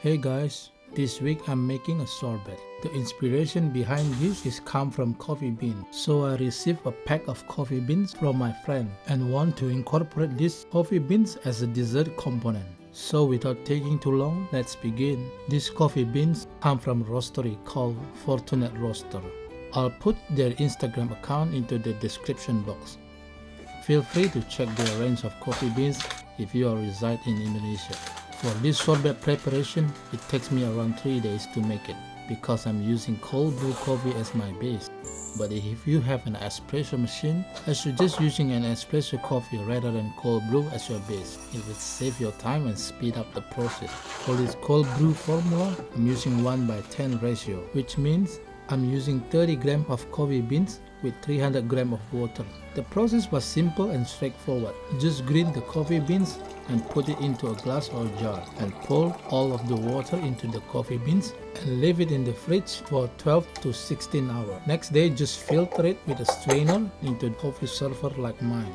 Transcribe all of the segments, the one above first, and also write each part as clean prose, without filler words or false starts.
Hey guys, this week I'm making a sorbet. The inspiration behind this is come from coffee beans. So I received a pack of coffee beans from my friend and want to incorporate these coffee beans as a dessert component. So without taking too long, let's begin. These coffee beans come from a roastery called Fortunate Roaster. I'll put their Instagram account into the description box. Feel free to check their range of coffee beans if you reside in Indonesia. For this sorbet preparation, it takes me around 3 days to make it because I'm using cold brew coffee as my base. But if you have an espresso machine, I suggest using an espresso coffee rather than cold brew as your base. It will save your time and speed up the process. For this cold brew formula, I'm using 1:10 ratio, which means I'm using 30 grams of coffee beans with 300 grams of water. The process was simple and straightforward. Just grate the coffee beans and put it into a glass or jar and pour all of the water into the coffee beans and leave it in the fridge for 12 to 16 hours. Next day, just filter it with a strainer into a coffee server like mine.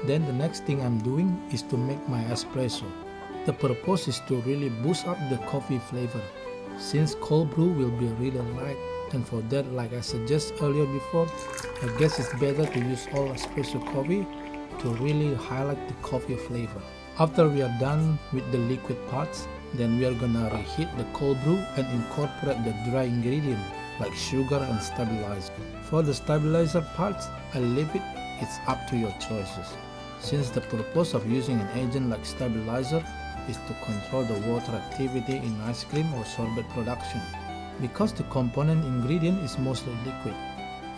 Then the next thing I'm doing is to make my espresso. The purpose is to really boost up the coffee flavor, since cold brew will be really light, and for that, like I suggested earlier before, I guess it's better to use all espresso coffee to really highlight the coffee flavor. After we are done with the liquid parts, then we are gonna reheat the cold brew and incorporate the dry ingredient like sugar and stabilizer. For the stabilizer parts, I leave it, it's up to your choices. Since the purpose of using an agent like stabilizer is to control the water activity in ice cream or sorbet production. Because the component ingredient is mostly liquid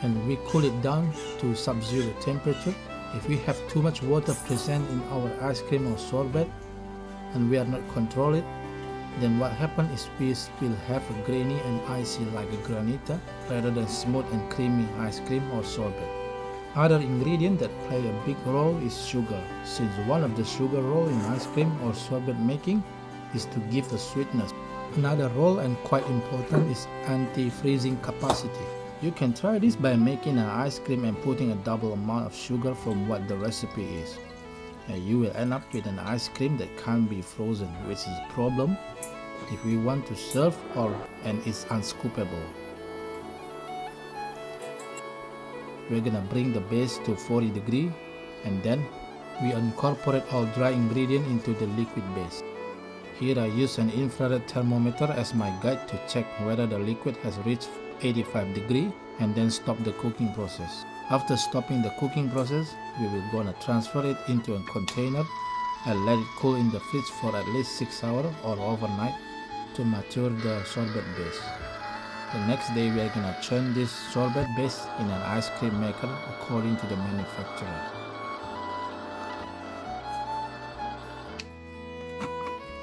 and we cool it down to sub-zero temperature, if we have too much water present in our ice cream or sorbet and we are not control it, then what happens is we will have a grainy and icy like a granita rather than smooth and creamy ice cream or sorbet. Other ingredient that play a big role is sugar, since one of the sugar role in ice cream or sorbet making is to give the sweetness. Another role and quite important is anti-freezing capacity. You can try this by making an ice cream and putting a double amount of sugar from what the recipe is. And you will end up with an ice cream that can't be frozen, which is a problem if we want to serve and it's unscoopable. We're gonna bring the base to 40 degrees and then we incorporate all dry ingredient into the liquid base. Here I use an infrared thermometer as my guide to check whether the liquid has reached 85 degrees and then stop the cooking process. After stopping the cooking process, we will gonna transfer it into a container and let it cool in the fridge for at least 6 hours or overnight to mature the sorbet base. The next day we are gonna churn this sorbet base in an ice cream maker according to the manufacturer.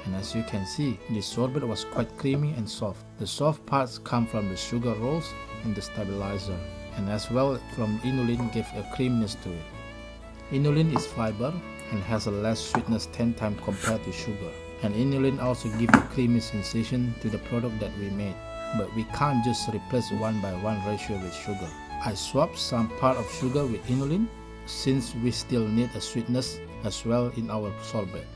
And as you can see, this sorbet was quite creamy and soft. The soft parts come from the sugar rolls and the stabilizer, and as well from inulin gave a creaminess to it. Inulin is fiber and has a less sweetness 10 times compared to sugar. And inulin also gives a creamy sensation to the product that we made. But we can't just replace 1:1 ratio with sugar. I swapped some part of sugar with inulin since we still need a sweetness as well in our sorbet.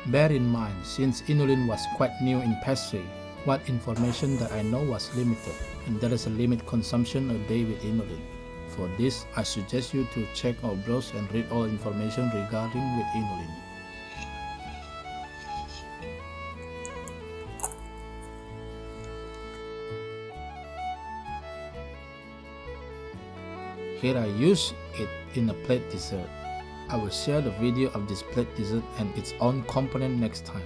Bear in mind, since inulin was quite new in pastry, what information that I know was limited, and there is a limit consumption a day with inulin. For this, I suggest you to check or browse and read all information regarding with inulin. Here I use it in a plate dessert. I will share the video of this plate dessert and its own component next time.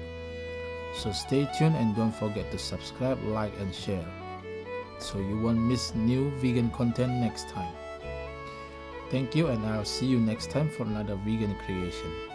So stay tuned and don't forget to subscribe, like and share so you won't miss new vegan content next time. Thank you and I'll see you next time for another vegan creation.